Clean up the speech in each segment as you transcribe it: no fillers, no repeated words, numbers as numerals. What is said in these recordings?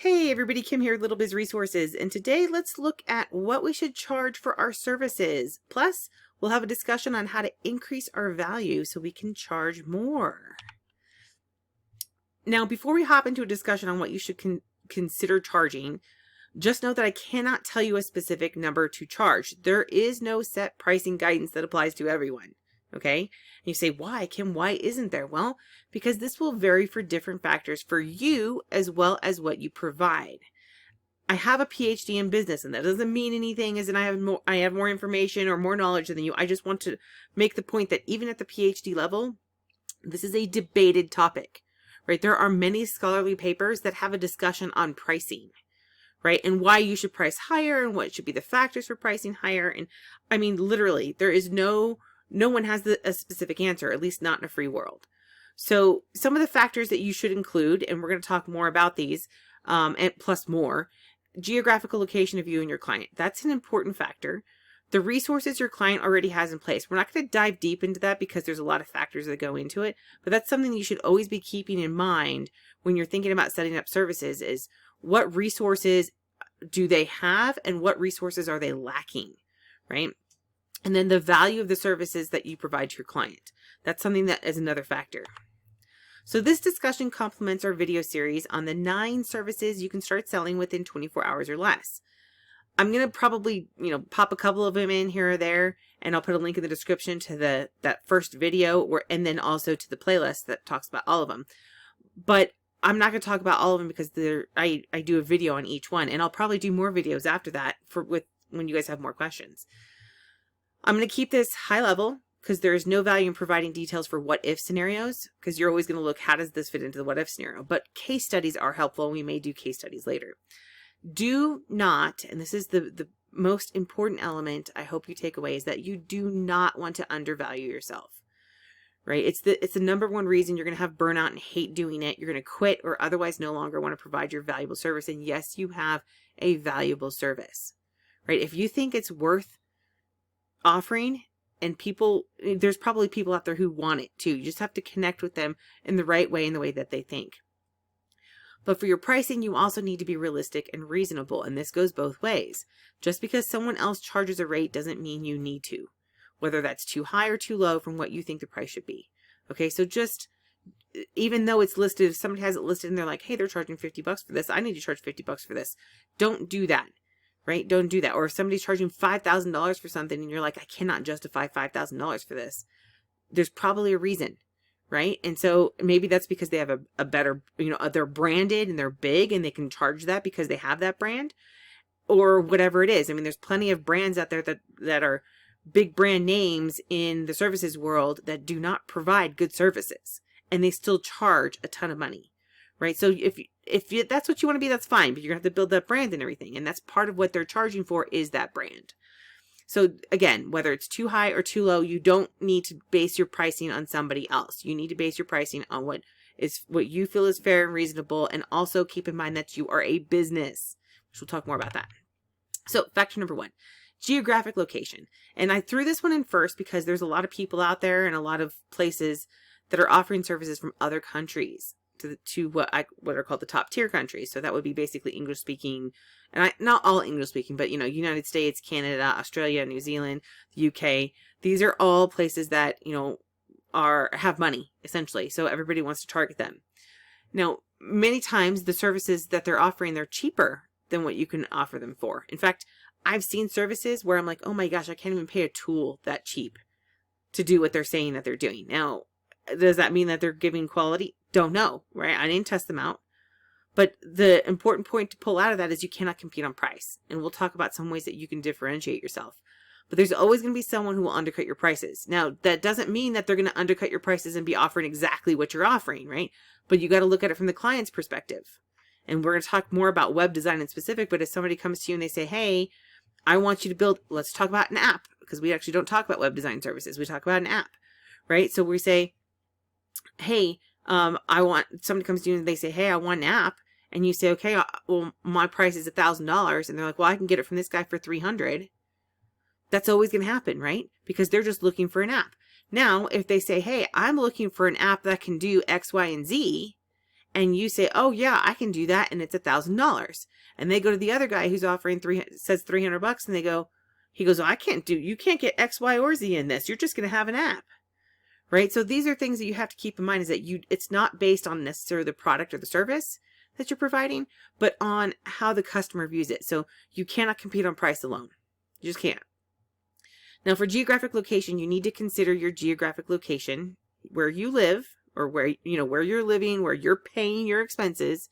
Hey everybody, Kim here with Little Biz Resources, and today let's look at what we should charge for our services. Plus, we'll have a discussion on how to increase our value so we can charge more. Now, before we hop into a discussion on what you should consider charging, just know that I cannot tell you a specific number to charge. There is no set pricing guidance that applies to everyone. Okay? And you say, why, Kim? Why isn't there? Well, because this will vary for different factors for you as well as what you provide. I have a PhD in business, and that doesn't mean anything as in I have more information or more knowledge than you. I just want to make the point that even at the PhD level, this is a debated topic, right? There are many scholarly papers that have a discussion on pricing, right? And why you should price higher and what should be the factors for pricing higher. And I mean, literally, there is no one has a specific answer, at least not in a free world. So some of the factors that you should include, and we're going to talk more about these, and plus more, geographical location of you and your client. That's an important factor. The resources your client already has in place. We're not going to dive deep into that because there's a lot of factors that go into it, but that's something that you should always be keeping in mind when you're thinking about setting up services is what resources do they have and what resources are they lacking, right? And then the value of the services that you provide to your client. That's something that is another factor. So this discussion complements our video series on the 9 services you can start selling within 24 hours or less. I'm going to probably, pop a couple of them in here or there, and I'll put a link in the description to that first video and then also to the playlist that talks about all of them. But I'm not going to talk about all of them because I do a video on each one, and I'll probably do more videos after that when you guys have more questions. I'm going to keep this high level because there is no value in providing details for what if scenarios because you're always going to look, how does this fit into the what if scenario? But case studies are helpful, and we may do case studies later. Do not, and this is the most important element I hope you take away, is that you do not want to undervalue yourself, right? It's the number one reason you're going to have burnout and hate doing it. You're going to quit or otherwise no longer want to provide your valuable service. And yes, you have a valuable service, right? If you think it's worth offering, and there's probably people out there who want it too. You just have to connect with them in the right way, in the way that they think. But for your pricing, you also need to be realistic and reasonable. And this goes both ways. Just because someone else charges a rate doesn't mean you need to, whether that's too high or too low from what you think the price should be. Okay. So just, even though it's listed, if somebody has it listed and they're like, hey, they're charging $50 for this, I need to charge $50 for this. Don't do that. Right? Don't do that. Or if somebody's charging $5,000 for something and you're like, I cannot justify $5,000 for this, there's probably a reason, right? And so maybe that's because they have a better, they're branded and they're big and they can charge that because they have that brand or whatever it is. I mean, there's plenty of brands out there that are big brand names in the services world that do not provide good services and they still charge a ton of money. Right. So if that's what you want to be, that's fine. But you're going to have to build that brand and everything. And that's part of what they're charging for is that brand. So again, whether it's too high or too low, you don't need to base your pricing on somebody else. You need to base your pricing on what you feel is fair and reasonable. And also keep in mind that you are a business, which we'll talk more about that. So factor number 1, geographic location. And I threw this one in first because there's a lot of people out there and a lot of places that are offering services from other countries to what are called the top tier countries. So that would be basically English speaking, and not all English speaking, but United States, Canada, Australia, New Zealand, the UK. These are all places that have money essentially. So everybody wants to target them. Now, many times the services that they're offering, they're cheaper than what you can offer them for. In fact, I've seen services where I'm like, oh my gosh, I can't even pay a tool that cheap to do what they're saying that they're doing. Now, does that mean that they're giving quality? Don't know, right? I didn't test them out. But the important point to pull out of that is you cannot compete on price. And we'll talk about some ways that you can differentiate yourself. But there's always going to be someone who will undercut your prices. Now, that doesn't mean that they're going to undercut your prices and be offering exactly what you're offering, right? But you got to look at it from the client's perspective. And we're going to talk more about web design in specific. But if somebody comes to you and they say, hey, I want you to build, let's talk about an app. Because we actually don't talk about web design services. We talk about an app, right? So we say, hey, somebody comes to you and they say, hey, I want an app. And you say, okay, well, my price is $1,000. And they're like, well, I can get it from this guy for $300. That's always going to happen, right? Because they're just looking for an app. Now, if they say, hey, I'm looking for an app that can do X, Y, and Z, and you say, oh yeah, I can do that, and it's $1,000. And they go to the other guy who's offering says $300, and he goes, oh, you can't get X, Y, or Z in this. You're just going to have an app. Right? So these are things that you have to keep in mind, is that it's not based on necessarily the product or the service that you're providing, but on how the customer views it. So you cannot compete on price alone. You just can't. Now for geographic location, you need to consider your geographic location, where you live, or where you're living, where you're paying your expenses,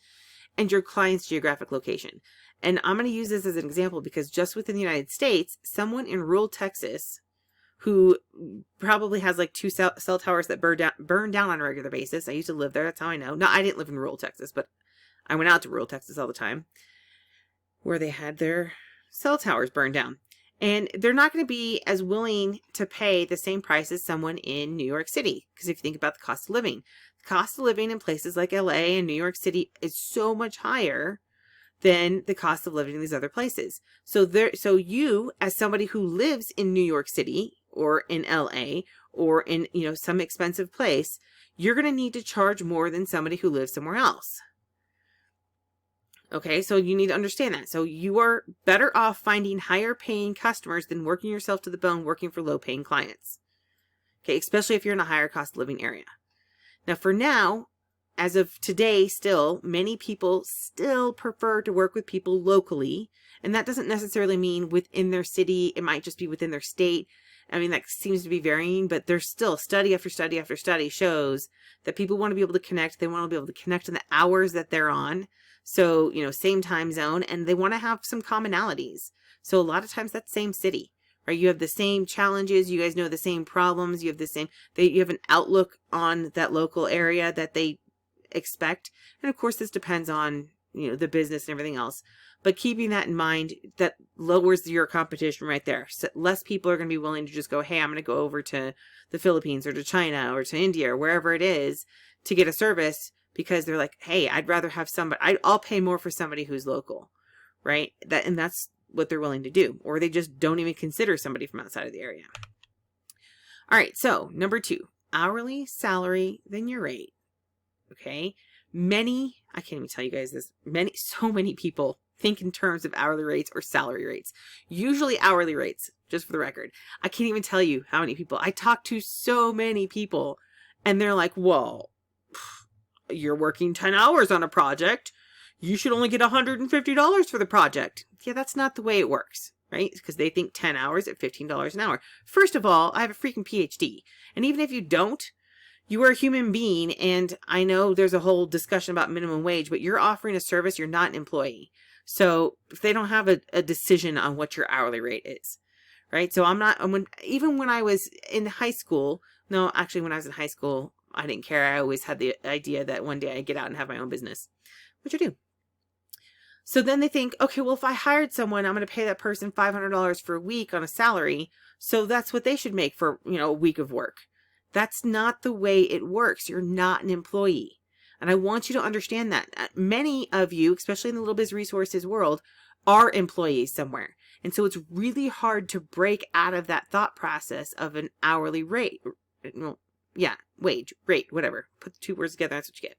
and your client's geographic location. And I'm going to use this as an example because just within the United States, someone in rural Texas who probably has like 2 cell towers that burn down on a regular basis. I used to live there. That's how I know. No, I didn't live in rural Texas, but I went out to rural Texas all the time, where they had their cell towers burned down. And they're not going to be as willing to pay the same price as someone in New York City. Because if you think about the cost of living, the cost of living in places like LA and New York City is so much higher than the cost of living in these other places. So you, as somebody who lives in New York City or in LA or in, some expensive place, you're going to need to charge more than somebody who lives somewhere else. Okay, so you need to understand that. So you are better off finding higher paying customers than working yourself to the bone working for low paying clients. Okay, especially if you're in a higher cost of living area. Now for now, as of today still, many people still prefer to work with people locally. And that doesn't necessarily mean within their city. It might just be within their state. I mean, that seems to be varying, but there's still study after study after study shows that people want to be able to connect. They want to be able to connect in the hours that they're on. So, same time zone, and they want to have some commonalities. So a lot of times that's same city, right? You have the same challenges. You guys know the same problems. You have you have an outlook on that local area that they expect. And of course, this depends on, the business and everything else. But keeping that in mind, that lowers your competition right there. So less people are going to be willing to just go, hey, I'm going to go over to the Philippines or to China or to India or wherever it is to get a service, because they're like, hey, I'd rather have I'll pay more for somebody who's local, right? And that's what they're willing to do. Or they just don't even consider somebody from outside of the area. All right, so number 2, hourly salary, then your rate. Okay, I can't even tell you guys this, so many people think in terms of hourly rates or salary rates. Usually hourly rates, just for the record. I can't even tell you how many people. I talk to so many people, and they're like, whoa, you're working 10 hours on a project. You should only get $150 for the project. Yeah, that's not the way it works, right? Because they think 10 hours at $15 an hour. First of all, I have a freaking PhD. And even if you don't, you are a human being. And I know there's a whole discussion about minimum wage, but you're offering a service. You're not an employee. So if they don't have a decision on what your hourly rate is, right? So even when I was in high school, no, actually when I was in high school, I didn't care. I always had the idea that one day I'd get out and have my own business, which I do. So then they think, okay, well, if I hired someone, I'm going to pay that person $500 for a week on a salary. So that's what they should make for, a week of work. That's not the way it works. You're not an employee. And I want you to understand that. Many of you, especially in the Little Biz Resources world, are employees somewhere. And so it's really hard to break out of that thought process of an hourly rate. Wage, rate, whatever. Put the 2 words together, that's what you get.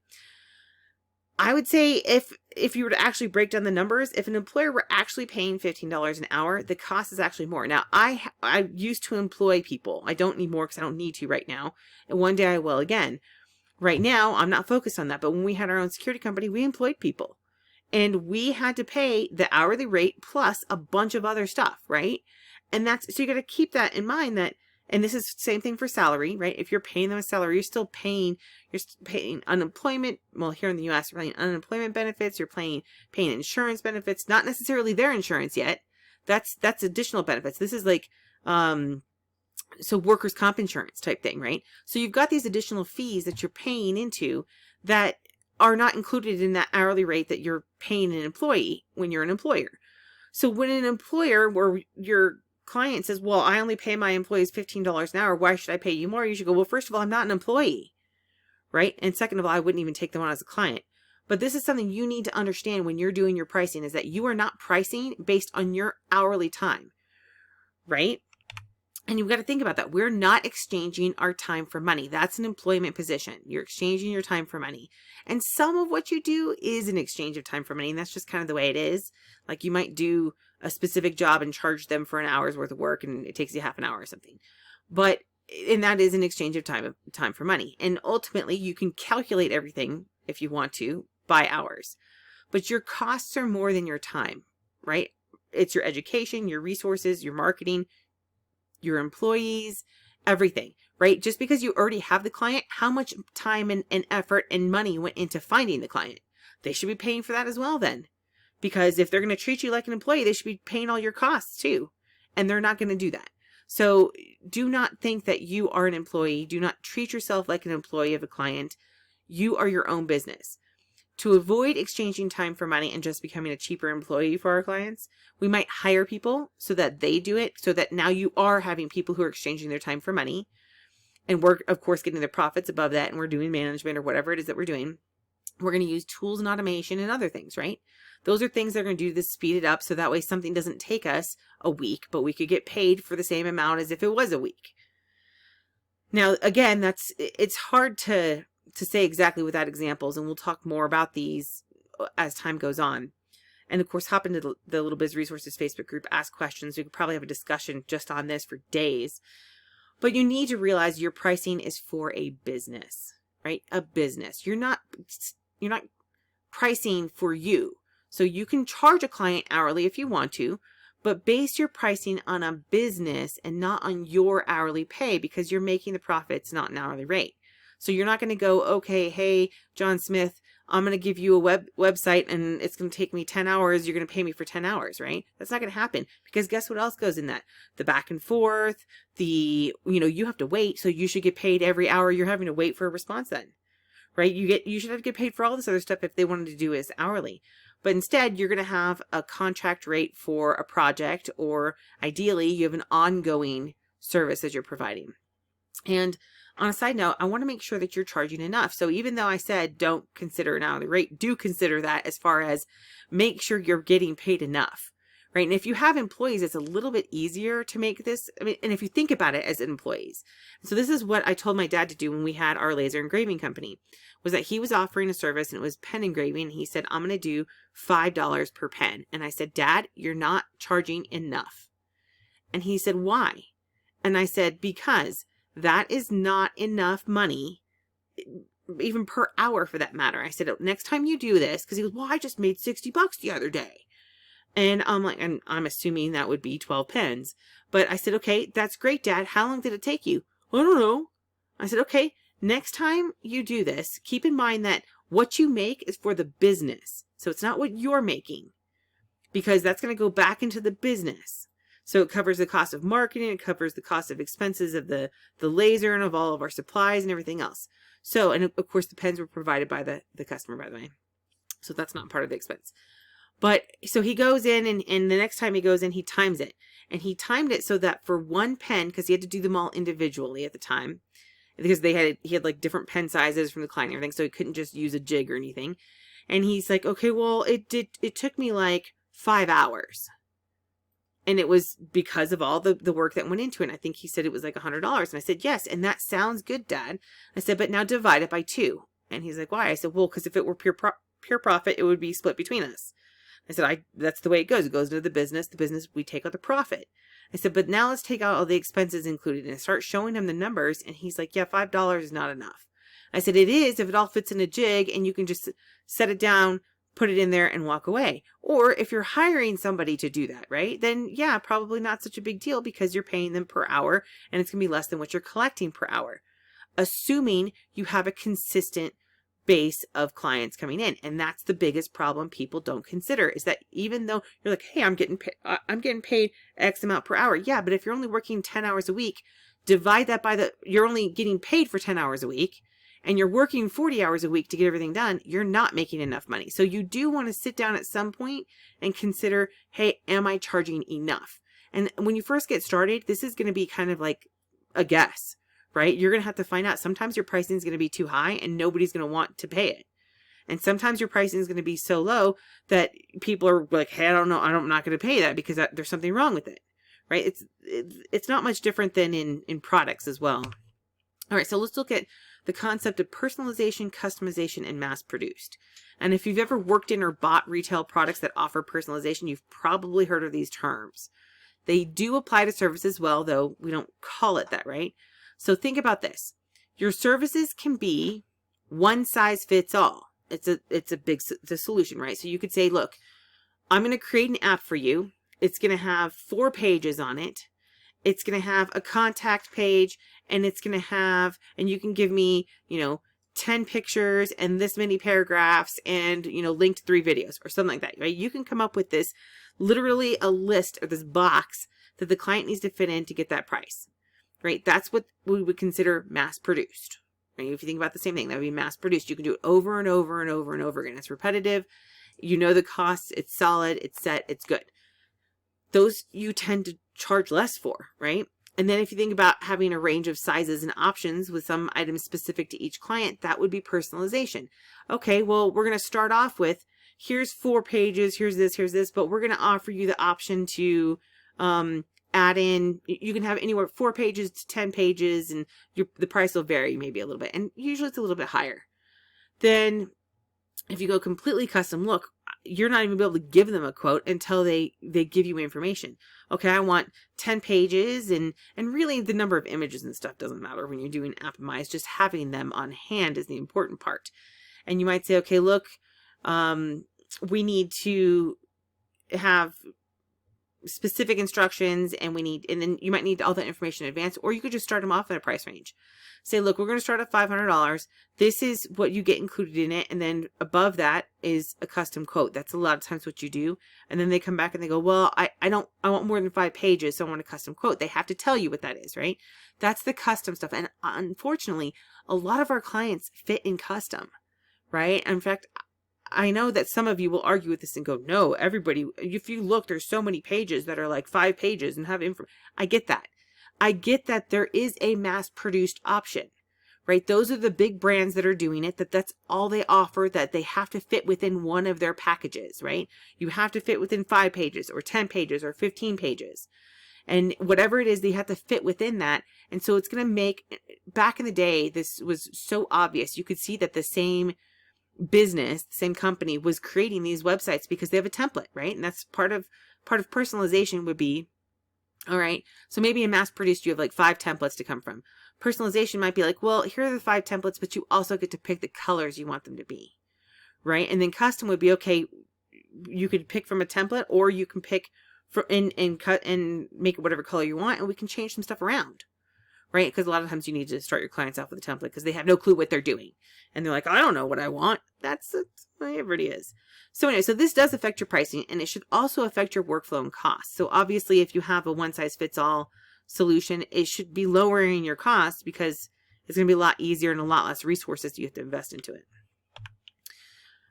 I would say if you were to actually break down the numbers, if an employer were actually paying $15 an hour, the cost is actually more. Now, I used to employ people. I don't need more because I don't need to right now. And one day I will again. Right now, I'm not focused on that. But when we had our own security company, we employed people. And we had to pay the hourly rate plus a bunch of other stuff, right? And so you got to keep that in mind that, and this is the same thing for salary, right? If you're paying them a salary, you're paying unemployment. Well, here in the U.S., you're paying unemployment benefits. You're paying insurance benefits, not necessarily their insurance yet. That's additional benefits. This is like, so workers' comp insurance type thing, right? So you've got these additional fees that you're paying into that are not included in that hourly rate that you're paying an employee when you're an employer. So when an employer where your client says, well, I only pay my employees $15 an hour, why should I pay you more? You should go, well, first of all, I'm not an employee, right? And second of all, I wouldn't even take them on as a client. But this is something you need to understand when you're doing your pricing, is that you are not pricing based on your hourly time, right? And you've got to think about that. We're not exchanging our time for money. That's an employment position. You're exchanging your time for money. And some of what you do is an exchange of time for money. And that's just kind of the way it is. Like you might do a specific job and charge them for an hour's worth of work and it takes you half an hour or something. And that is an exchange of time for money. And ultimately you can calculate everything if you want to by hours. But your costs are more than your time, right? It's your education, your resources, your marketing, your employees, everything, right? Just because you already have the client, how much time and effort and money went into finding the client? They should be paying for that as well then. Because if they're going to treat you like an employee, they should be paying all your costs too. And they're not going to do that. So do not think that you are an employee. Do not treat yourself like an employee of a client. You are your own business. To avoid exchanging time for money and just becoming a cheaper employee for our clients, we might hire people so that they do it, so that now you are having people who are exchanging their time for money. And we're, of course, getting their profits above that, and we're doing management or whatever it is that we're doing. We're going to use tools and automation and other things, right? Those are things that are going to do to speed it up, so that way something doesn't take us a week, but we could get paid for the same amount as if it was a week. Now, again, it's hard to say exactly without examples, and we'll talk more about these as time goes on. And of course, hop into the Little Biz Resources Facebook group, ask questions. We could probably have a discussion just on this for days. But you need to realize your pricing is for a business, right? A business. You're not pricing for you. So you can charge a client hourly if you want to, but base your pricing on a business and not on your hourly pay, because you're making the profits, not an hourly rate. So you're not going to go, okay, hey, John Smith, I'm going to give you a website and it's going to take me 10 hours. You're going to pay me for 10 hours, right? That's not going to happen, because guess what else goes in that? The back and forth, you have to wait. So you should get paid every hour you're having to wait for a response then, right? You should have to get paid for all this other stuff if they wanted to do it as hourly. But instead, you're going to have a contract rate for a project, or ideally you have an ongoing service that you're providing. And on a side note, I want to make sure that you're charging enough. So even though I said don't consider an hourly rate, do consider that, as far as make sure you're getting paid enough, right? And if you have employees, it's a little bit easier to make this. I mean, and if you think about it as employees. So this is what I told my dad to do when we had our laser engraving company, was that he was offering a service and it was pen engraving. He said, I'm going to do $5 per pen. And I said, Dad, you're not charging enough. And he said, why? And I said, because that is not enough money, even per hour for that matter. I said, next time you do this, because he goes, well, I just made $60 the other day. And I'm like, and I'm assuming that would be 12 pens. But I said, okay, that's great, Dad. How long did it take you? I don't know. I said, okay, next time you do this, keep in mind that what you make is for the business. So it's not what you're making, because that's going to go back into the business. So it covers the cost of marketing, it covers the cost of expenses of the laser and of all of our supplies and everything else. So, and of course the pens were provided by the customer, by the way. So that's not part of the expense. But so he goes in and the next time he goes in, he times it. And he timed it so that for one pen, because he had to do them all individually at the time, because he had like different pen sizes from the client and everything, so he couldn't just use a jig or anything. And he's like, okay, well, it took me like 5 hours. And it was because of all the work that went into it. And I think he said it was like $100. And I said, yes. And that sounds good, Dad. I said, but now divide it by 2. And he's like, why? I said, well, because if it were pure profit, it would be split between us. I said, that's the way it goes. It goes into the business, we take out the profit. I said, but now let's take out all the expenses included, and start showing him the numbers. And he's like, yeah, $5 is not enough. I said, it is if it all fits in a jig and you can just set it down, put it in there and walk away. Or if you're hiring somebody to do that, right? Then yeah, probably not such a big deal, because you're paying them per hour and it's going to be less than what you're collecting per hour, assuming you have a consistent base of clients coming in. And that's the biggest problem people don't consider, is that even though you're like, hey, I'm getting paid X amount per hour. Yeah, but if you're only working 10 hours a week, divide that by you're only getting paid for 10 hours a week, and you're working 40 hours a week to get everything done, you're not making enough money. So you do want to sit down at some point and consider, hey, am I charging enough? And when you first get started, this is going to be kind of like a guess, right? You're going to have to find out. Sometimes your pricing is going to be too high and nobody's going to want to pay it. And sometimes your pricing is going to be so low that people are like, hey, I don't know, I'm not going to pay that because there's something wrong with it, right? It's not much different than in products as well. All right, so let's look at the concept of personalization, customization, and mass produced. And if you've ever worked in or bought retail products that offer personalization, you've probably heard of these terms. They do apply to services as well, though we don't call it that, right? So think about this. Your services can be one size fits all. It's a solution, right? So you could say, look, I'm going to create an app for you. It's going to have 4 pages on it. It's going to have a contact page, and it's going to have, and you can give me, 10 pictures and this many paragraphs and, linked 3 videos or something like that, right? You can come up with this, literally a list or this box that the client needs to fit in to get that price, right? That's what we would consider mass produced, right? If you think about the same thing, that would be mass produced. You can do it over and over and over and over again. It's repetitive. You know the costs, it's solid, it's set, it's good. Those you tend to charge less for, right? And then if you think about having a range of sizes and options with some items specific to each client, that would be personalization. Okay, well, we're going to start off with, here's 4 pages, here's this, but we're going to offer you the option to add in, you can have anywhere 4 pages to 10 pages, and the price will vary maybe a little bit. And usually it's a little bit higher. Then if you go completely custom, look, you're not even able to give them a quote until they give you information. Okay, I want 10 pages, and really the number of images and stuff doesn't matter when you're doing Appomise. Just having them on hand is the important part. And you might say, okay, look, we need to have specific instructions, and then you might need all that information in advance, or you could just start them off at a price range. Say, look, we're going to start at $500. This is what you get included in it. And then above that is a custom quote. That's a lot of times what you do. And then they come back and they go, well, I want more than 5 pages. So I want a custom quote. They have to tell you what that is, right? That's the custom stuff. And unfortunately, a lot of our clients fit in custom, right? In fact, I know that some of you will argue with this and go, no, everybody, if you look, there's so many pages that are like 5 pages and have info. I get that. I get that there is a mass-produced option, right? Those are the big brands that are doing it, that's all they offer, that they have to fit within one of their packages, right? You have to fit within 5 pages or 10 pages or 15 pages. And whatever it is, they have to fit within that. And so it's going to make, back in the day, this was so obvious. You could see that the same business, the same company was creating these websites because they have a template, right? And that's part of personalization would be, all right, so maybe in mass produced, you have like 5 templates to come from. Personalization might be like, well, here are the 5 templates, but you also get to pick the colors you want them to be, right? And then custom would be, okay, you could pick from a template, or you can pick and cut and make it whatever color you want, and we can change some stuff around, right? Because a lot of times you need to start your clients off with a template because they have no clue what they're doing. And they're like, I don't know what I want. That's whatever it is. So anyway, so this does affect your pricing, and it should also affect your workflow and costs. So obviously, if you have a one-size-fits-all solution, it should be lowering your costs because it's going to be a lot easier and a lot less resources you have to invest into it.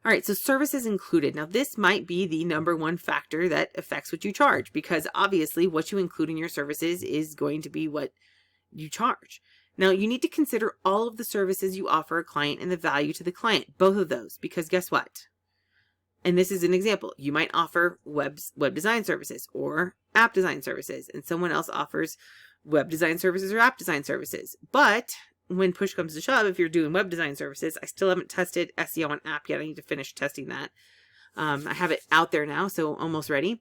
All right, so services included. Now, this might be the #1 factor that affects what you charge, because obviously what you include in your services is going to be what you charge. Now, you need to consider all of the services you offer a client and the value to the client, both of those, because guess what? And this is an example. You might offer web design services or app design services, and someone else offers web design services or app design services. But when push comes to shove, if you're doing web design services, I still haven't tested SEO on app yet. I need to finish testing that. I have it out there now, so almost ready.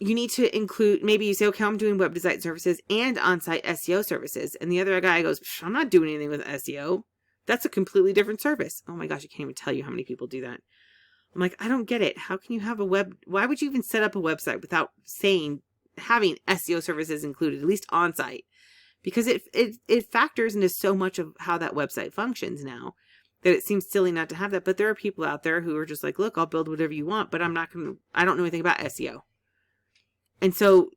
You need to include, maybe you say, okay, I'm doing web design services and on-site SEO services. And the other guy goes, I'm not doing anything with SEO. That's a completely different service. Oh my gosh, I can't even tell you how many people do that. I'm like, I don't get it. How can you have why would you even set up a website without having SEO services included, at least on-site? Because it factors into so much of how that website functions now that it seems silly not to have that. But there are people out there who are just like, look, I'll build whatever you want, but I don't know anything about SEO. And so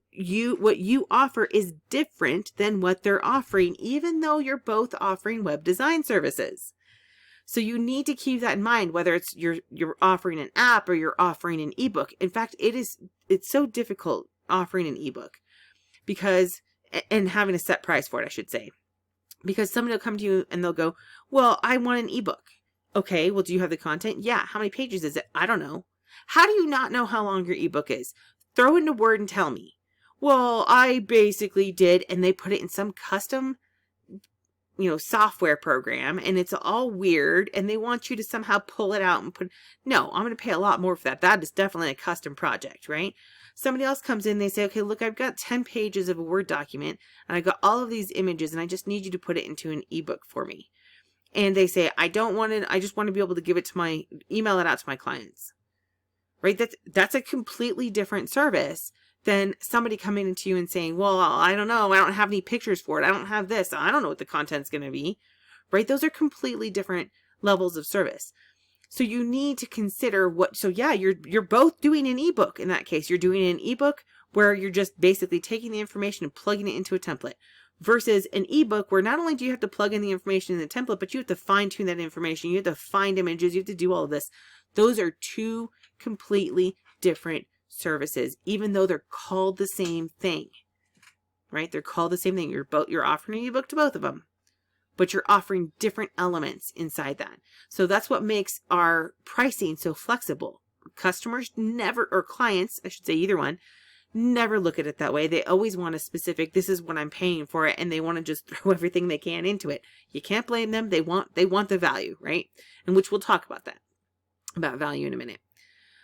what you offer is different than what they're offering, even though you're both offering web design services. So you need to keep that in mind, whether it's you're offering an app or you're offering an ebook. In fact, it's so difficult offering an ebook and having a set price for it, I should say, because somebody will come to you and they'll go, well, I want an ebook. Okay, well, do you have the content? Yeah. How many pages is it? I don't know. How do you not know how long your ebook is? throw into Word and tell me. Well, I basically did, and they put it in some custom, software program, and it's all weird, and they want you to somehow pull it out and no, I'm going to pay a lot more for that. That is definitely a custom project, right? Somebody else comes in, they say, okay, look, I've got 10 pages of a Word document, and I got all of these images, and I just need you to put it into an ebook for me. And they say, I don't want it, I just want to be able to give it to email it out to my clients, right? That's a completely different service than somebody coming into you and saying, well, I don't know, I don't have any pictures for it, I don't have this, I don't know what the content's going to be, right? Those are completely different levels of service. So you need to consider you're both doing an ebook. In that case, you're doing an ebook where you're just basically taking the information and plugging it into a template, versus an ebook where not only do you have to plug in the information in the template, but you have to fine tune that information. You have to find images. You have to do all of this. Those are two completely different services, even though they're called the same thing, right? They're called the same thing. You're offering an ebook to both of them, but you're offering different elements inside that. So that's what makes our pricing so flexible. Customers never, or clients, I should say either one, never look at it that way. They always want a specific, this is what I'm paying for it, and they want to just throw everything they can into it. You can't blame them. They want the value, right? And which we'll talk about value in a minute.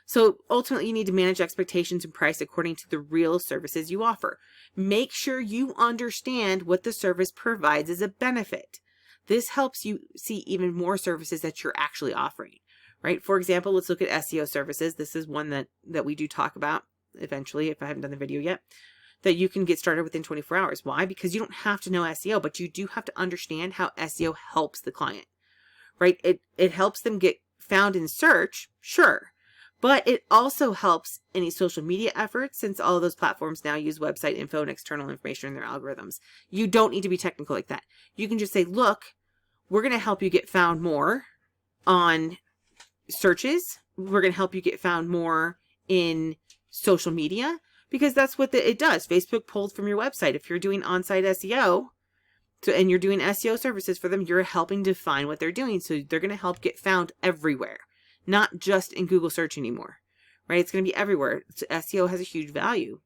So ultimately, you need to manage expectations and price according to the real services you offer. Make sure you understand what the service provides as a benefit. This helps you see even more services that you're actually offering, right? For example, let's look at SEO services. This is one that we do talk about eventually, if I haven't done the video yet, that you can get started within 24 hours. Why? Because you don't have to know SEO, but you do have to understand how SEO helps the client, right? It helps them get found in search, sure. But it also helps any social media efforts, since all of those platforms now use website info and external information in their algorithms. You don't need to be technical like that. You can just say, look, we're going to help you get found more on searches. We're going to help you get found more in social media, because that's what it does. Facebook pulled from your website. If you're doing on-site SEO, and you're doing SEO services for them, you're helping define what they're doing. So they're going to help get found everywhere. Not just in Google search anymore, right? It's going to be everywhere. SEO has a huge value.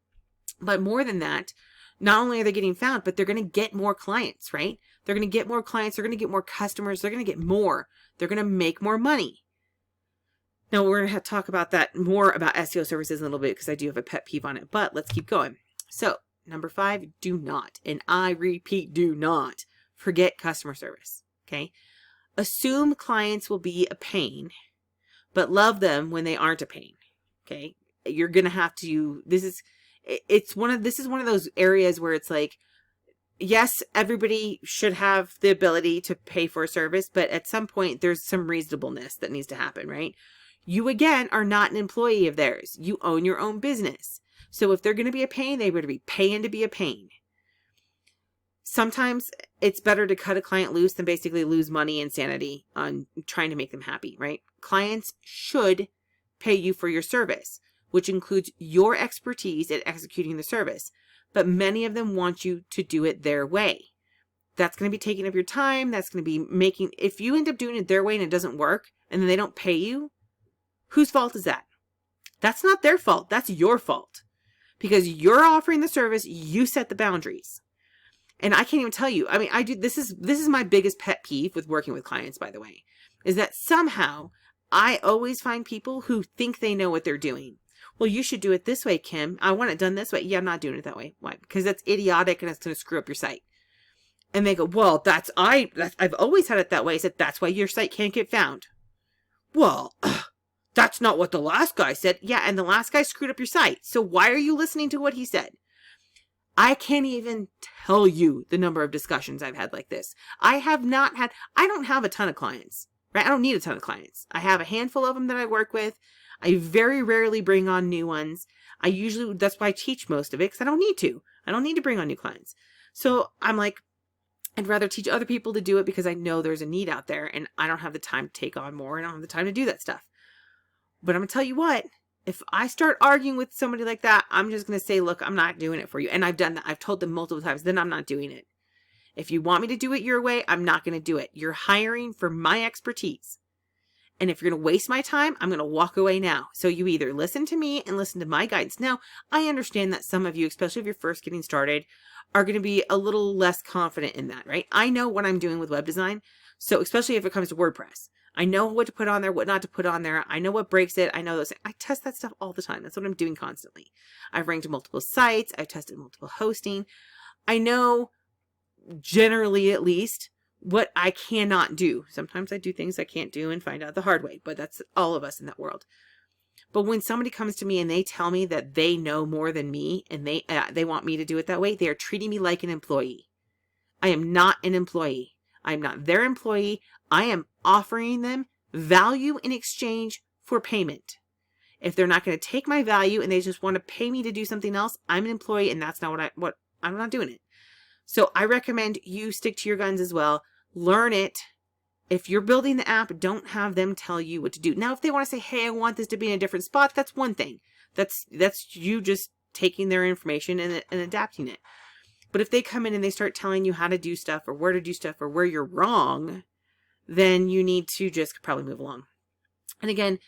But more than that, not only are they getting found, but they're going to get more clients, right? They're going to get more clients. They're going to get more customers. They're going to get more. They're going to make more money. Now, we're going to talk about that more about SEO services in a little bit, because I do have a pet peeve on it. But let's keep going. So, number 5, do not, and I repeat, do not forget customer service, okay? Assume clients will be a pain, but love them when they aren't a pain. Okay. You're going to have to, this is one of those areas where it's like, yes, everybody should have the ability to pay for a service, but at some point there's some reasonableness that needs to happen, right? You, again, are not an employee of theirs. You own your own business. So if they're going to be a pain, they better be paying to be a pain. Sometimes it's better to cut a client loose than basically lose money and sanity on trying to make them happy, right? Clients should pay you for your service, which includes your expertise at executing the service. But many of them want you to do it their way. That's going to be taking up your time. That's going to be if you end up doing it their way and it doesn't work, and then they don't pay you, whose fault is that? That's not their fault. That's your fault. Because you're offering the service, you set the boundaries. And I can't even tell you, I mean, this is my biggest pet peeve with working with clients, by the way, is that somehow I always find people who think they know what they're doing. Well, you should do it this way, Kim. I want it done this way. Yeah, I'm not doing it that way. Why? Because that's idiotic and it's going to screw up your site. And they go, well, I've always had it that way. I said, that's why your site can't get found. Well, that's not what the last guy said. Yeah, and the last guy screwed up your site. So why are you listening to what he said? I can't even tell you the number of discussions I've had like this. I don't have a ton of clients, right? I don't need a ton of clients. I have a handful of them that I work with. I very rarely bring on new ones. That's why I teach most of it, because I don't need to. I don't need to bring on new clients. So I'm like, I'd rather teach other people to do it because I know there's a need out there and I don't have the time to take on more. I don't have the time to do that stuff. But I'm going to tell you what, if I start arguing with somebody like that, I'm just going to say, look, I'm not doing it for you. And I've done that. I've told them multiple times, then I'm not doing it. If you want me to do it your way, I'm not going to do it. You're hiring for my expertise. And if you're going to waste my time, I'm going to walk away now. So you either listen to me and listen to my guidance. Now, I understand that some of you, especially if you're first getting started, are going to be a little less confident in that, right? I know what I'm doing with web design. So especially if it comes to WordPress, I know what to put on there, what not to put on there. I know what breaks it. I know those things. I test that stuff all the time. That's what I'm doing constantly. I've ranked multiple sites. I've tested multiple hosting. I know generally, at least, what I cannot do. Sometimes I do things I can't do and find out the hard way, but that's all of us in that world. But when somebody comes to me and they tell me that they know more than me and they want me to do it that way, they are treating me like an employee. I am not an employee. I am not their employee. I am offering them value in exchange for payment. If they're not going to take my value and they just want to pay me to do something else, I'm an employee and that's not what I'm not doing it. So I recommend you stick to your guns as well. Learn it. If you're building the app, don't have them tell you what to do. Now, if they want to say, hey, I want this to be in a different spot, that's one thing. That's you just taking their information and adapting it. But if they come in and they start telling you how to do stuff or where to do stuff or where you're wrong, then you need to just probably move along. And again,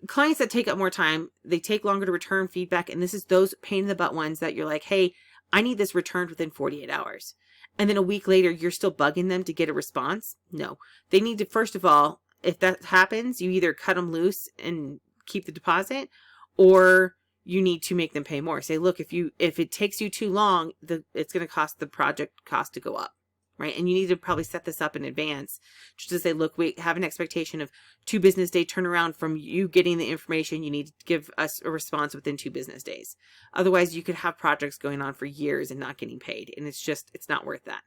clients that take up more time, they take longer to return feedback. And this is those pain in the butt ones that you're like, hey, I need this returned within 48 hours. And then a week later, you're still bugging them to get a response. No, they need to, first of all, if that happens, you either cut them loose and keep the deposit, or you need to make them pay more. Say, look, if it takes you too long, it's going to cost the project cost to go up, right? And you need to probably set this up in advance just to say, look, we have an expectation of 2 business day turnaround from you getting the information. You need to give us a response within 2 business days. Otherwise, you could have projects going on for years and not getting paid. And it's not worth that.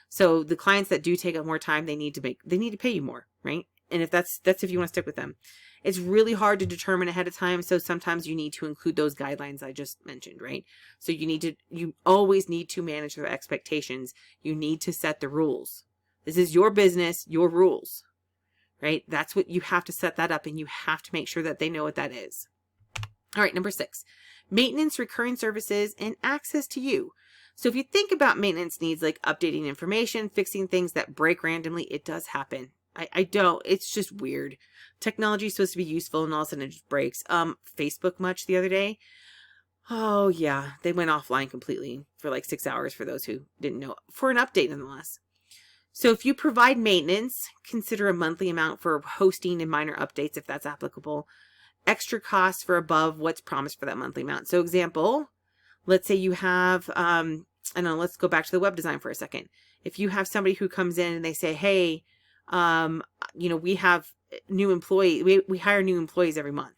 So the clients that do take up more time, they need to pay you more, right? And if that's if you want to stick with them. It's really hard to determine ahead of time. So sometimes you need to include those guidelines I just mentioned, right? So you always need to manage their expectations. You need to set the rules. This is your business, your rules, right? That's what you have to set that up, and you have to make sure that they know what that is. All right, number 6, maintenance, recurring services, and access to you. So if you think about maintenance needs like updating information, fixing things that break randomly, it does happen. I don't, it's just weird. Technology is supposed to be useful and all of a sudden it just breaks. Facebook much the other day. Oh yeah, they went offline completely for like 6 hours for those who didn't know, for an update nonetheless. So if you provide maintenance, consider a monthly amount for hosting and minor updates if that's applicable. Extra costs for above what's promised for that monthly amount. So example, let's say you have, let's go back to the web design for a second. If you have somebody who comes in and they say, hey, we have new employee, we hire new employees every month.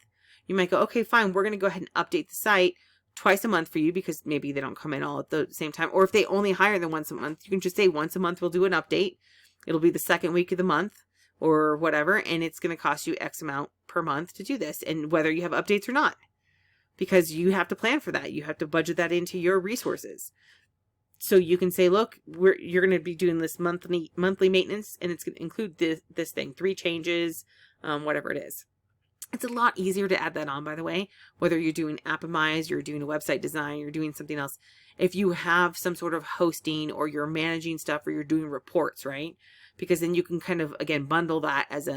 You might go, okay, fine. We're going to go ahead and update the site twice a month for you because maybe they don't come in all at the same time. Or if they only hire them once a month, you can just say once a month, we'll do an update. It'll be the second week of the month or whatever. And it's going to cost you X amount per month to do this. And whether you have updates or not, because you have to plan for that. You have to budget that into your resources. So you can say, look, you're going to be doing this monthly maintenance, and it's going to include this thing, 3 changes, whatever it is. It's a lot easier to add that on, by the way, whether you're doing Appomize, you're doing a website design, you're doing something else. If you have some sort of hosting or you're managing stuff or you're doing reports, right? Because then you can kind of, again, bundle that as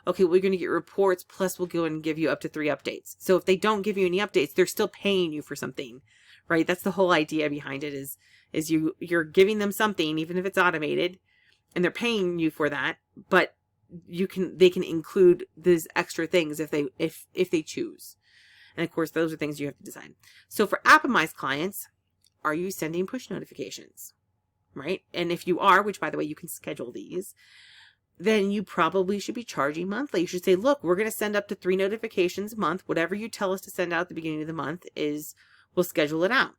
okay, we're going to get reports, plus we'll go and give you up to 3 updates. So if they don't give you any updates, they're still paying you for something, right? That's the whole idea behind it is you're giving them something, even if it's automated, and they're paying you for that, but they can include these extra things if they choose. And of course, those are things you have to design. So for Appomize clients, are you sending push notifications, right? And if you are, which by the way, you can schedule these, then you probably should be charging monthly. You should say, look, we're going to send up to 3 notifications a month. Whatever you tell us to send out at the beginning of the month we'll schedule it out,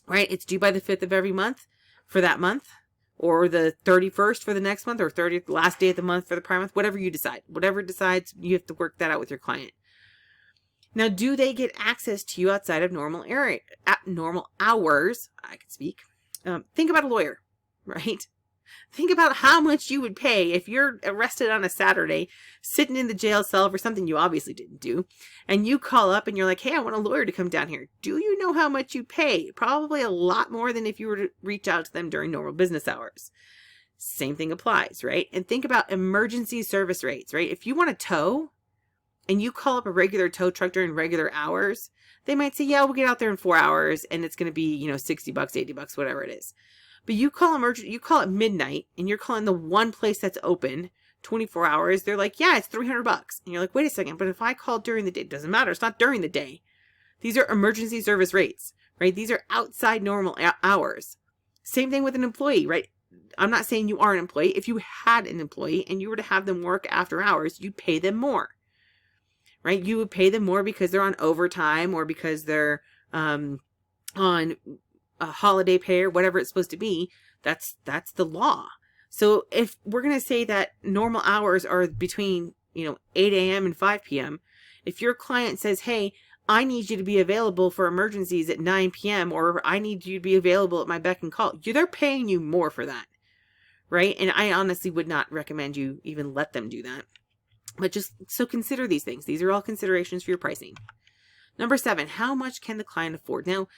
right? It's due by the 5th of every month for that month, or the 31st for the next month, or 30th, last day of the month for the prior month, whatever you decide. Whatever it decides, you have to work that out with your client. Now, do they get access to you outside of normal hours? I can speak. Think about a lawyer, right? Think about how much you would pay if you're arrested on a Saturday, sitting in the jail cell for something you obviously didn't do, and you call up and you're like, hey, I want a lawyer to come down here. Do you know how much you pay? Probably a lot more than if you were to reach out to them during normal business hours. Same thing applies, right? And think about emergency service rates, right? If you want to tow, and you call up a regular tow truck during regular hours, they might say, yeah, we'll get out there in 4 hours and it's going to be, $60, $80, whatever it is. But you call it midnight and you're calling the one place that's open 24 hours. They're like, yeah, it's $300. And you're like, wait a second. But if I call during the day, it doesn't matter. It's not during the day. These are emergency service rates, right? These are outside normal hours. Same thing with an employee, right? I'm not saying you are an employee. If you had an employee and you were to have them work after hours, you'd pay them more, right? You would pay them more because they're on overtime or because they're on a holiday pay or whatever it's supposed to be. That's the law. So if we're going to say that normal hours are between, 8 a.m. and 5 p.m., if your client says, hey, I need you to be available for emergencies at 9 p.m. or I need you to be available at my beck and call, they're paying you more for that, right? And I honestly would not recommend you even let them do that. But just so consider these things. These are all considerations for your pricing. Number 7, how much can the client afford? Now,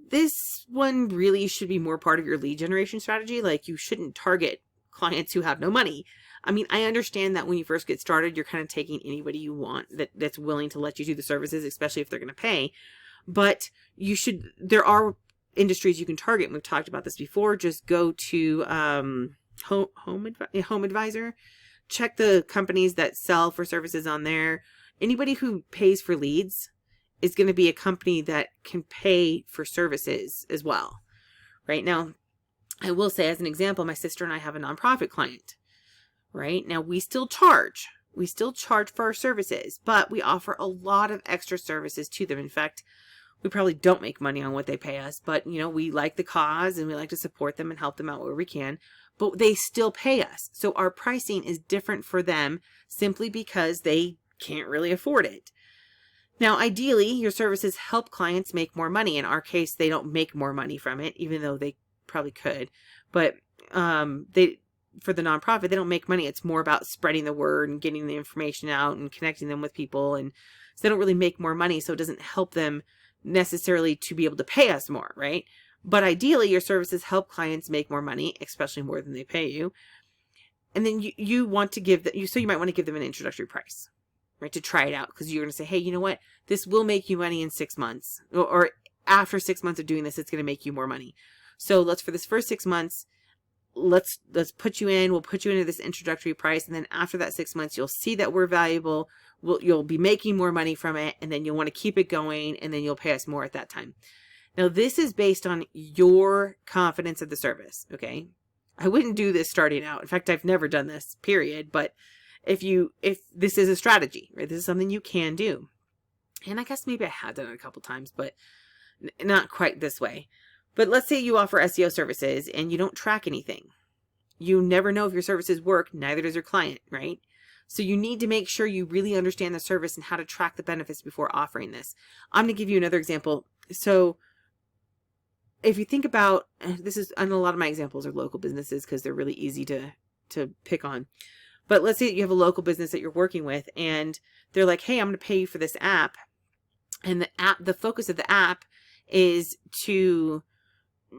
this one really should be more part of your lead generation strategy. Like, you shouldn't target clients who have no money. I mean, I understand that when you first get started, you're kind of taking anybody you want that's willing to let you do the services, especially if they're going to pay. But there are industries you can target. And we've talked about this before. Just go to Home Advisor. Check the companies that sell for services on there. Anybody who pays for leads is going to be a company that can pay for services as well. Right now, I will say, as an example, my sister and I have a nonprofit client. Right now, we still charge for our services, but we offer a lot of extra services to them. In fact, we probably don't make money on what they pay us, but we like the cause and we like to support them and help them out where we can, but they still pay us. So our pricing is different for them simply because they can't really afford it. Now, ideally, your services help clients make more money. In our case, they don't make more money from it, even though they probably could, but for the nonprofit, they don't make money. It's more about spreading the word and getting the information out and connecting them with people. And so they don't really make more money. So it doesn't help them necessarily to be able to pay us more, right? But ideally, your services help clients make more money, especially more than they pay you. And then you want to give so you might want to give them an introductory price, right? To try it out, because you're going to say, hey, you know what? This will make you money in 6 months, or after 6 months of doing this, it's going to make you more money. So for this first 6 months, let's put you in. We'll put you into this introductory price, and then after that 6 months, you'll see that we're valuable. You'll be making more money from it, and then you'll want to keep it going, and then you'll pay us more at that time. Now, this is based on your confidence of the service. Okay, I wouldn't do this starting out. In fact, I've never done this, period. But if this is a strategy, right? This is something you can do, and I guess maybe I have done it a couple times, but not quite this way. But let's say you offer SEO services and you don't track anything. You never know if your services work, neither does your client, right? So you need to make sure you really understand the service and how to track the benefits before offering this. I'm going to give you another example. So if you think about, and a lot of my examples are local businesses because they're really easy to pick on. But let's say you have a local business that you're working with and they're like, hey, I'm going to pay you for this app. And the focus of the app is to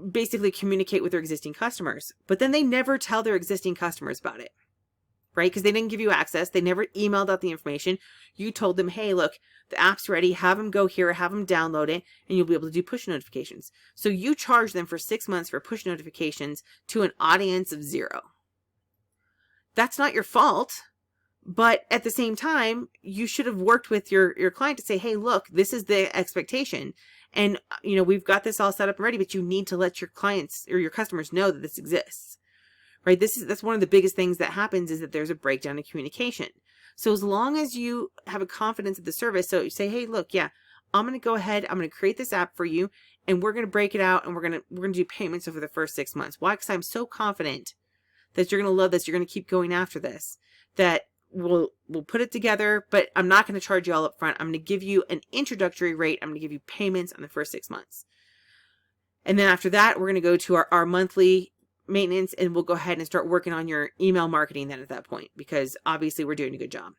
basically communicate with their existing customers, but then they never tell their existing customers about it, right? Because they didn't give you access. They never emailed out the information. You told them, hey, look, the app's ready. Have them go here, have them download it, and you'll be able to do push notifications. So you charge them for 6 months for push notifications to an audience of 0. That's not your fault. But at the same time, you should have worked with your client to say, hey, look, this is the expectation. And, we've got this all set up and ready, but you need to let your clients or your customers know that this exists, right? That's one of the biggest things that happens, is that there's a breakdown in communication. So as long as you have a confidence of the service, so you say, hey, look, yeah, I'm going to go ahead, I'm going to create this app for you, and we're going to break it out, and we're going to do payments over the first 6 months. Why? Because I'm so confident that you're going to love this. You're going to keep going after this, that we'll put it together, but I'm not going to charge you all up front. I'm going to give you an introductory rate. I'm going to give you payments on the first 6 months. And then after that, we're going to go to our monthly maintenance, and we'll go ahead and start working on your email marketing then at that point, because obviously we're doing a good job.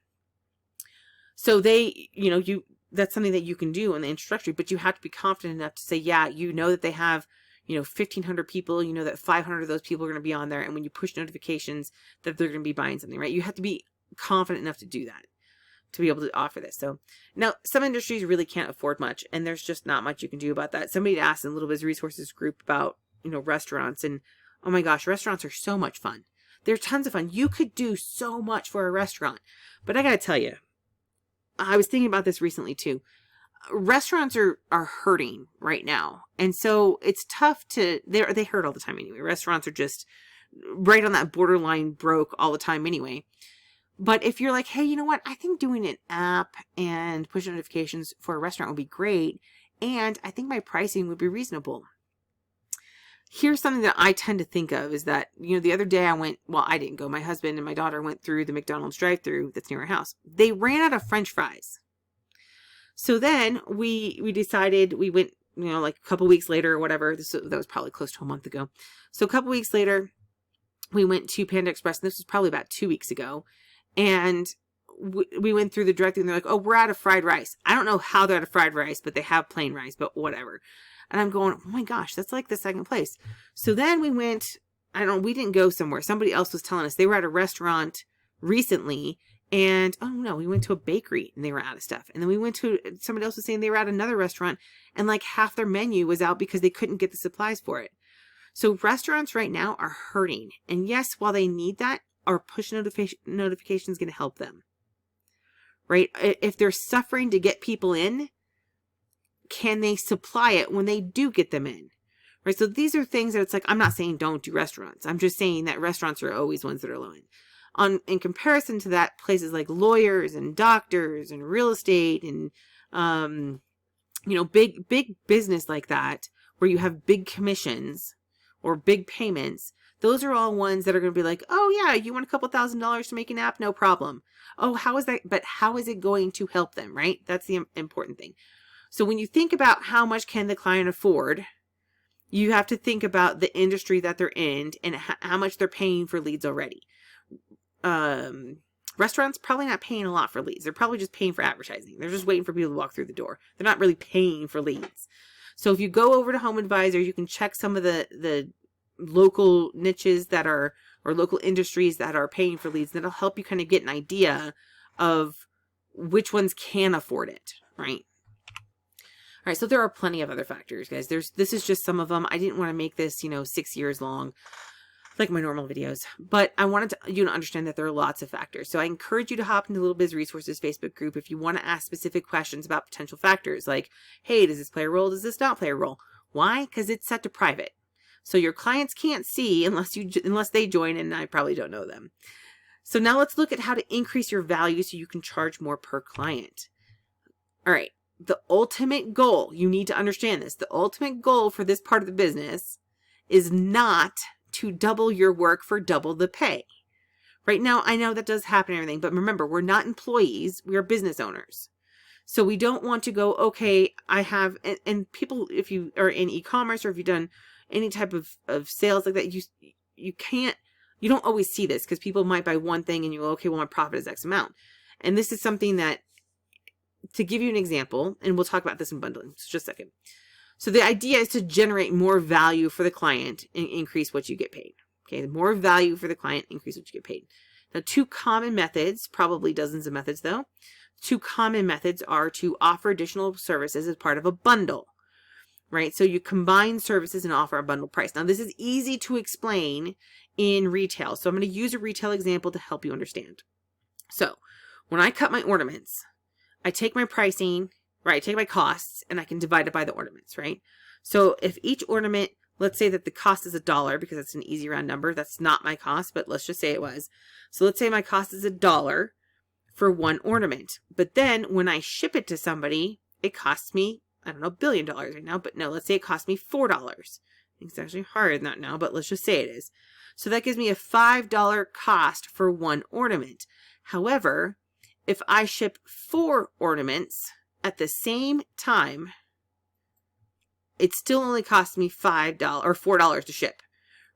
So that's something that you can do in the introductory, but you have to be confident enough to say, yeah, that they have 1,500 people, that 500 of those people are going to be on there. And when you push notifications, that they're going to be buying something, right? You have to be confident enough to do that. to be able to offer this. So now some industries really can't afford much, and there's just not much you can do about that. Somebody asked in Little Biz Resources group about, restaurants, and oh my gosh, restaurants are so much fun. They're tons of fun. You could do so much for a restaurant. But I got to tell you, I was thinking about this recently too. Restaurants are hurting right now. And so it's tough they hurt all the time anyway. Restaurants are just right on that borderline broke all the time anyway. But if you're like, hey, you know what? I think doing an app and push notifications for a restaurant would be great. And I think my pricing would be reasonable. Here's something that I tend to think of is that, the other day I didn't go. My husband and my daughter went through the McDonald's drive-thru that's near our house. They ran out of French fries. So then we decided, we went, like a couple weeks later or whatever. That was probably close to a month ago. So a couple weeks later, we went to Panda Express, and this was probably about 2 weeks ago. And we went through the drive-thru, and they're like, oh, we're out of fried rice. I don't know how they're out of fried rice, but they have plain rice, but whatever. And I'm going, oh my gosh, that's like the second place. So then we went, we didn't go somewhere. Somebody else was telling us they were at a restaurant recently, and we went to a bakery and they were out of stuff. And then somebody else was saying they were at another restaurant and like half their menu was out because they couldn't get the supplies for it. So restaurants right now are hurting. And yes, while they need that, our push notification is going to help them, right? If they're suffering to get people in, can they supply it when they do get them in, right? So these are things that it's like, I'm not saying don't do restaurants. I'm just saying that restaurants are always ones that are low end. In comparison to that, places like lawyers and doctors and real estate and, big business like that, where you have big commissions or big payments, those are all ones that are going to be like, oh yeah, you want a couple $1,000s to make an app? No problem. Oh, how is that? But how is it going to help them, right? That's the important thing. So when you think about how much can the client afford, you have to think about the industry that they're in and how much they're paying for leads already. Restaurants probably not paying a lot for leads. They're probably just paying for advertising. They're just waiting for people to walk through the door. They're not really paying for leads. So if you go over to Home Advisor, you can check some of the local niches or local industries that are paying for leads. That'll help you kind of get an idea of which ones can afford it, right? All right, so there are plenty of other factors, guys. This is just some of them. I didn't want to make this, 6 years long, like my normal videos, but I wanted you to understand that there are lots of factors. So I encourage you to hop into Little Biz Resources Facebook group if you want to ask specific questions about potential factors, like, hey, does this play a role? Does this not play a role? Why? Because it's set to private, so your clients can't see unless they join, and I probably don't know them. So now let's look at how to increase your value so you can charge more per client. All right. The ultimate goal, you need to understand this, the ultimate goal for this part of the business is not to double your work for double the pay. Right now, I know that does happen and everything, but remember, we're not employees, we are business owners. So we don't want to go, okay, I have, and people, if you are in e-commerce or if you've done any type of sales like that, you don't always see this because people might buy one thing and you go, okay, well, my profit is X amount. And this is something that, to give you an example, and we'll talk about this in bundling, just a second. So the idea is to generate more value for the client and increase what you get paid. Okay, the more value for the client, increase what you get paid. Now, two common methods, probably dozens of methods though, two common methods are to offer additional services as part of a bundle, right? So you combine services and offer a bundle price. Now, this is easy to explain in retail. So I'm going to use a retail example to help you understand. So when I cut my ornaments, I take my pricing, right? I take my costs and I can divide it by the ornaments, right? So if each ornament, let's say that the cost is $1 because that's an easy round number. That's not my cost, but let's just say it was. So let's say my cost is $1 for one ornament. But then when I ship it to somebody, it costs me, I don't know, $1 billion right now, but no, let's say it costs me $4. I think it's actually higher than that now, but let's just say it is. So that gives me a $5 cost for one ornament. However, if I ship 4 ornaments at the same time, it still only costs me $5 or $4 to ship,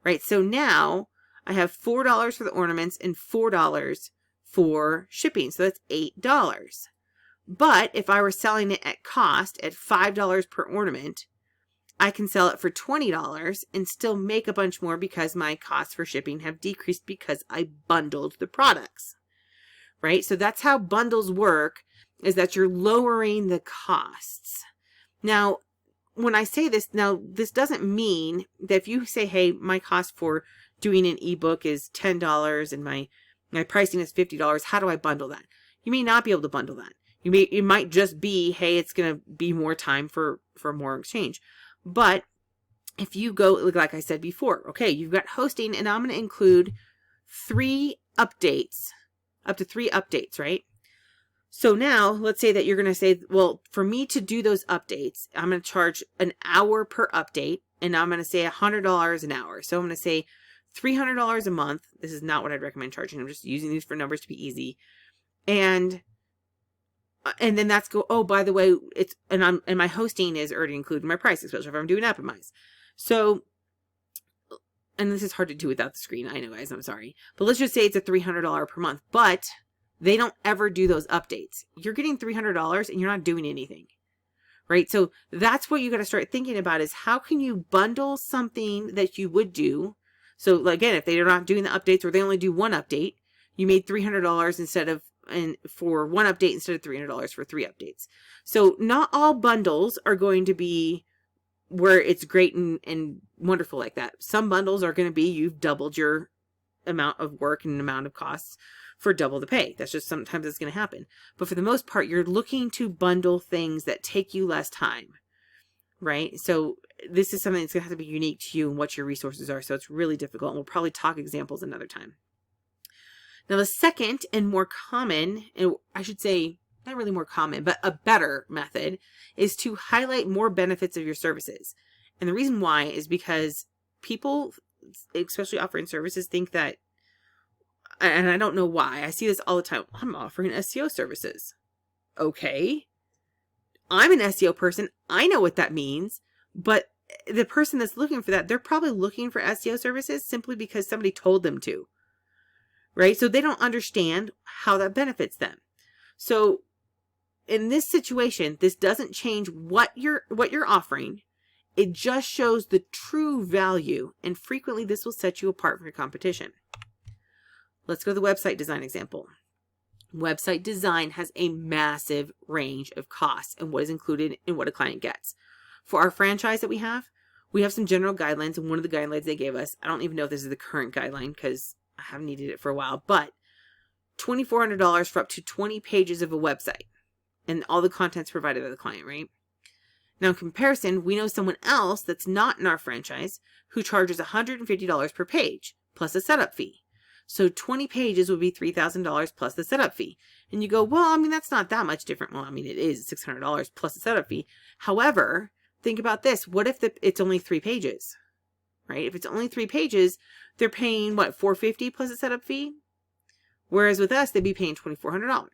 right? So now I have $4 for the ornaments and $4 for shipping. So that's $8. But if I were selling it at cost at $5 per ornament, I can sell it for $20 and still make a bunch more because my costs for shipping have decreased because I bundled the products. right? So that's how bundles work, is that you're lowering the costs. Now, when I say this, now this doesn't mean that if you say, hey, my cost for doing an ebook is $10 and my pricing is $50, how do I bundle that? You may not be able to bundle that. It might just be, hey, it's going to be more time for more exchange. But if you go, like I said before, okay, you've got hosting, and I'm going to include 3 updates, up to 3 updates, right? So now let's say that you're going to say, well, for me to do those updates, I'm going to charge an hour per update, and I'm going to say $100 an hour. So I'm going to say $300 a month. This is not what I'd recommend charging. I'm just using these for numbers to be easy. And then that's oh, by the way, and my hosting is already included in my price, especially if I'm doing Appomise. So, and this is hard to do without the screen. I know, guys, I'm sorry. But let's just say it's a $300 per month, but they don't ever do those updates. You're getting $300 and you're not doing anything, right? So that's what you got to start thinking about, is how can you bundle something that you would do? So again, if they're not doing the updates, or they only do one update, you made $300 instead of, and for one update instead of $300 for 3 updates. So not all bundles are going to be where it's great and wonderful like that. Some bundles are going to be, you've doubled your amount of work and amount of costs for double the pay. That's just, sometimes it's going to happen. But for the most part, you're looking to bundle things that take you less time, right? So this is something that's going to have to be unique to you and what your resources are. So it's really difficult. And we'll probably talk examples another time. Now, the second and more common, and I should say not really more common, but a better method, is to highlight more benefits of your services. And the reason why is because people, especially offering services, think that, and I don't know why, I see this all the time, I'm offering SEO services. Okay. I'm an SEO person. I know what that means, but the person that's looking for that, they're probably looking for SEO services simply because somebody told them to. Right? So they don't understand how that benefits them. So in this situation, this doesn't change what you're offering. It just shows the true value, and frequently this will set you apart from your competition. Let's go to the website design example. Website design has a massive range of costs and what is included in what a client gets. For our franchise that we have some general guidelines, and one of the guidelines they gave us, I don't even know if this is the current guideline because I haven't needed it for a while, but $2,400 for up to 20 pages of a website and all the contents provided by the client, right? Now, in comparison, we know someone else that's not in our franchise who charges $150 per page plus a setup fee. So 20 pages would be $3,000 plus the setup fee. And you go, well, I mean, that's not that much different. Well, I mean, it is $600 plus the setup fee. However, think about this. What if it's only 3 pages, right? If it's only 3 pages, they're paying, what, $450 plus a setup fee? Whereas with us, they'd be paying $2,400.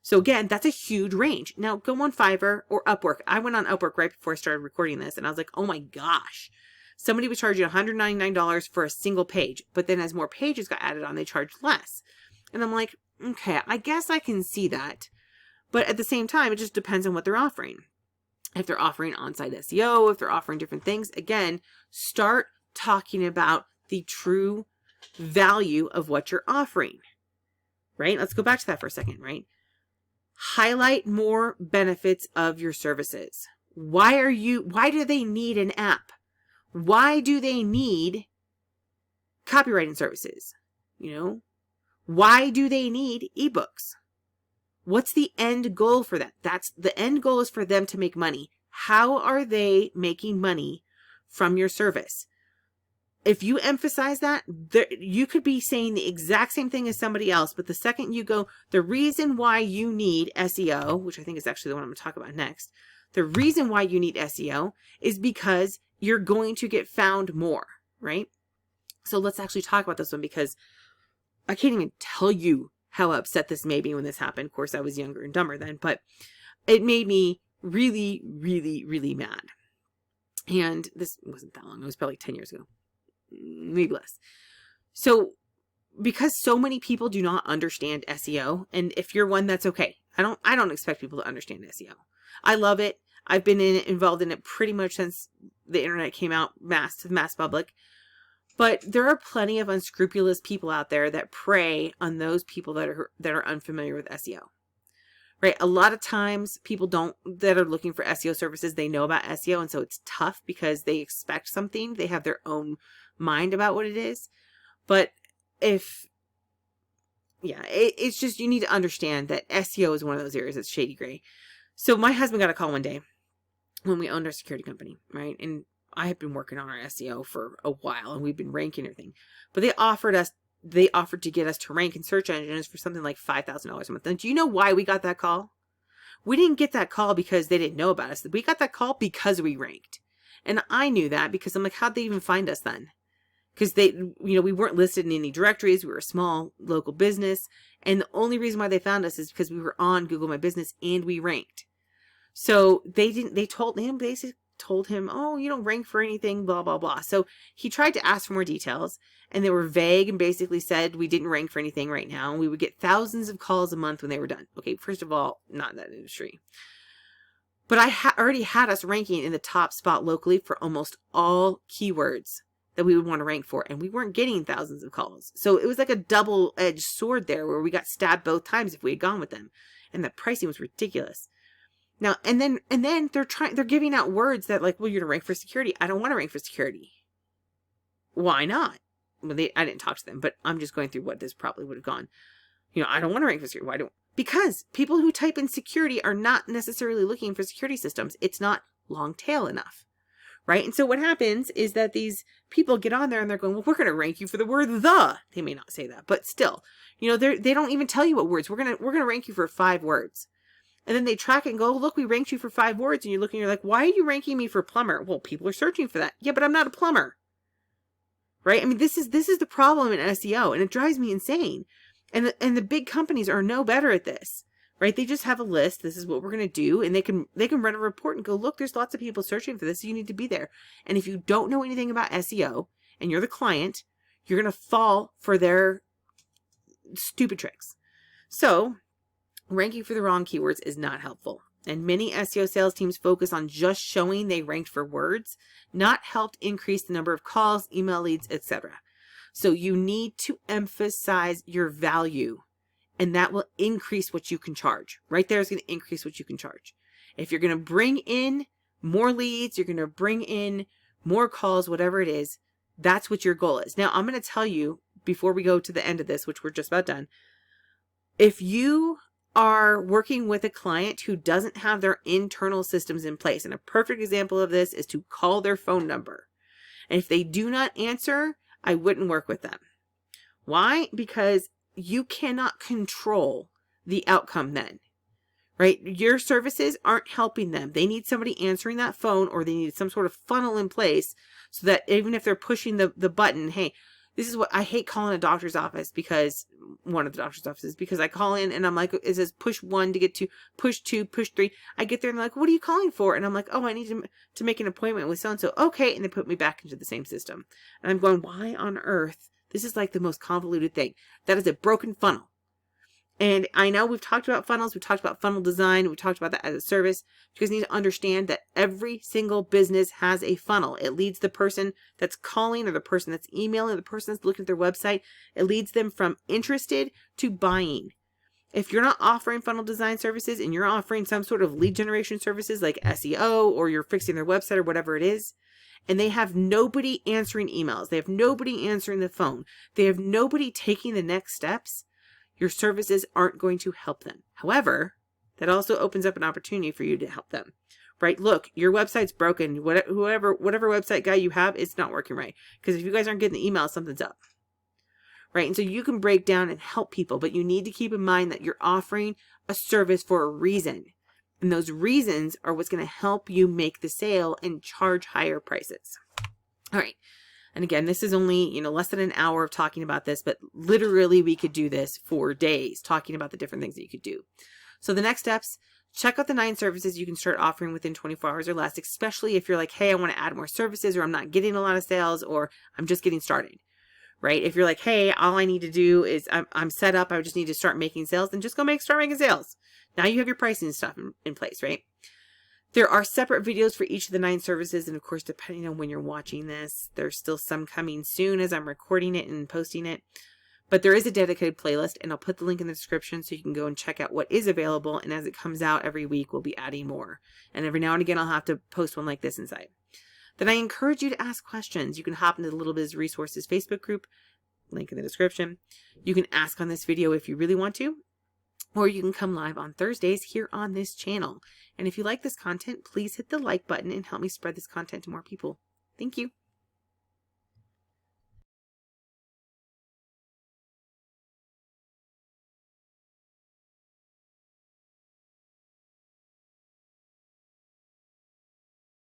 So again, that's a huge range. Now go on Fiverr or Upwork. I went on Upwork right before I started recording this, and I was like, oh my gosh. Somebody was charging $199 for a single page, but then as more pages got added on, they charged less. And I'm like, okay, I guess I can see that. But at the same time, it just depends on what they're offering. If they're offering on-site SEO, if they're offering different things, again, start talking about the true value of what you're offering, right? Let's go back to that for a second, right? Highlight more benefits of your services. Why do they need an app? Why do they need copywriting services? You know, why do they need ebooks? What's the end goal for that? The end goal is for them to make money. How are they making money from your service? If you emphasize that, you could be saying the exact same thing as somebody else, but the second you go, the reason why you need SEO, which I think is actually the one I'm going to talk about next, the reason why you need SEO is because you're going to get found more, right? So let's actually talk about this one, because I can't even tell you how upset this made me when this happened. Of course, I was younger and dumber then, but it made me really, really, really mad. And this wasn't that long. It was probably 10 years ago. Maybe less. So because so many people do not understand SEO, and if you're one, that's okay. I don't expect people to understand SEO. I love it. I've been involved in it pretty much since the internet came out to the mass public. But there are plenty of unscrupulous people out there that prey on those people that are unfamiliar with SEO. Right? A lot of times people that are looking for SEO services, they know about SEO, and so it's tough because they expect something. They have their own mind about what it is. But it's just, you need to understand that SEO is one of those areas that's shady gray. So my husband got a call one day when we owned our security company, right? And I had been working on our SEO for a while, and we've been ranking everything. But they offered to get us to rank in search engines for something like $5,000 a month. And do you know why we got that call? We didn't get that call because they didn't know about us. We got that call because we ranked. And I knew that because I'm like, how'd they even find us then? Because we weren't listed in any directories. We were a small local business. And the only reason why they found us is because we were on Google My Business and we ranked. So they told him, oh, you don't rank for anything, blah, blah, blah. So he tried to ask for more details, and they were vague and basically said we didn't rank for anything right now. We would get thousands of calls a month when they were done. Okay, first of all, not in that industry. But I already had us ranking in the top spot locally for almost all keywords that we would want to rank for, and we weren't getting thousands of calls. So it was like a double-edged sword there where we got stabbed both times if we had gone with them. And the pricing was ridiculous. Now, and then they're giving out words that like, well, you're going to rank for security. I don't want to rank for security. Why not? Well, I didn't talk to them, but I'm just going through what this probably would have gone. I don't want to rank for security. Because people who type in security are not necessarily looking for security systems. It's not long tail enough. Right? And so what happens is that these people get on there and they're going, well, we're going to rank you for the word the. They may not say that, but still, they don't even tell you what words. We're going to rank you for 5 words. And then they track it and go, look, we ranked you for 5 words. And you're like, why are you ranking me for plumber? Well, people are searching for that. Yeah, but I'm not a plumber. Right? I mean, this is the problem in SEO, and it drives me insane. And the big companies are no better at this. Right? They just have a list. This is what we're going to do. And they can run a report and go, look, there's lots of people searching for this. So you need to be there. And if you don't know anything about SEO and you're the client, you're going to fall for their stupid tricks. So ranking for the wrong keywords is not helpful. And many SEO sales teams focus on just showing they ranked for words, not helped increase the number of calls, email leads, etc. So you need to emphasize your value. And that will increase what you can charge. Right there is going to increase what you can charge. If you're going to bring in more leads, you're going to bring in more calls, whatever it is, that's what your goal is. Now, I'm going to tell you before we go to the end of this, which we're just about done, if you are working with a client who doesn't have their internal systems in place, and a perfect example of this is to call their phone number. And if they do not answer, I wouldn't work with them. Why? Because you cannot control the outcome then, right? Your services aren't helping them. They need somebody answering that phone, or they need some sort of funnel in place so that even if they're pushing the button, hey, this is what I hate calling a doctor's office, because one of the doctor's offices, because I call in and I'm like, it says push 1 to get to, push 2, push 3. I get there and they're like, what are you calling for? And I'm like, oh, I need to make an appointment with so-and-so. Okay. And they put me back into the same system. And I'm going, why on earth? This is like the most convoluted thing. That is a broken funnel. And I know we've talked about funnels. We've talked about funnel design. We talked about that as a service. You guys need to understand that every single business has a funnel. It leads the person that's calling, or the person that's emailing, or the person that's looking at their website. It leads them from interested to buying. If you're not offering funnel design services and you're offering some sort of lead generation services like SEO, or you're fixing their website or whatever it is, and they have nobody answering emails, they have nobody answering the phone, they have nobody taking the next steps, your services aren't going to help them. However, that also opens up an opportunity for you to help them, right? Look, your website's broken. Whatever website guy you have, it's not working right. Because if you guys aren't getting the email, something's up, right? And so you can break down and help people, but you need to keep in mind that you're offering a service for a reason. And those reasons are what's going to help you make the sale and charge higher prices. All right. And again, this is only, less than an hour of talking about this, but literally we could do this for days talking about the different things that you could do. So the next steps, check out the 9 services you can start offering within 24 hours or less, especially if you're like, hey, I want to add more services, or I'm not getting a lot of sales, or I'm just getting started, right? If you're like, hey, all I need to do is I'm set up, I just need to start making sales, then just start making sales. Now you have your pricing stuff in place, right? There are separate videos for each of the 9 services, and of course, depending on when you're watching this, there's still some coming soon as I'm recording it and posting it. But there is a dedicated playlist, and I'll put the link in the description so you can go and check out what is available, and as it comes out every week, we'll be adding more. And every now and again, I'll have to post one like this inside. Then I encourage you to ask questions. You can hop into the Little Biz Resources Facebook group, link in the description. You can ask on this video if you really want to, or you can come live on Thursdays here on this channel. And if you like this content, please hit the like button and help me spread this content to more people. Thank you.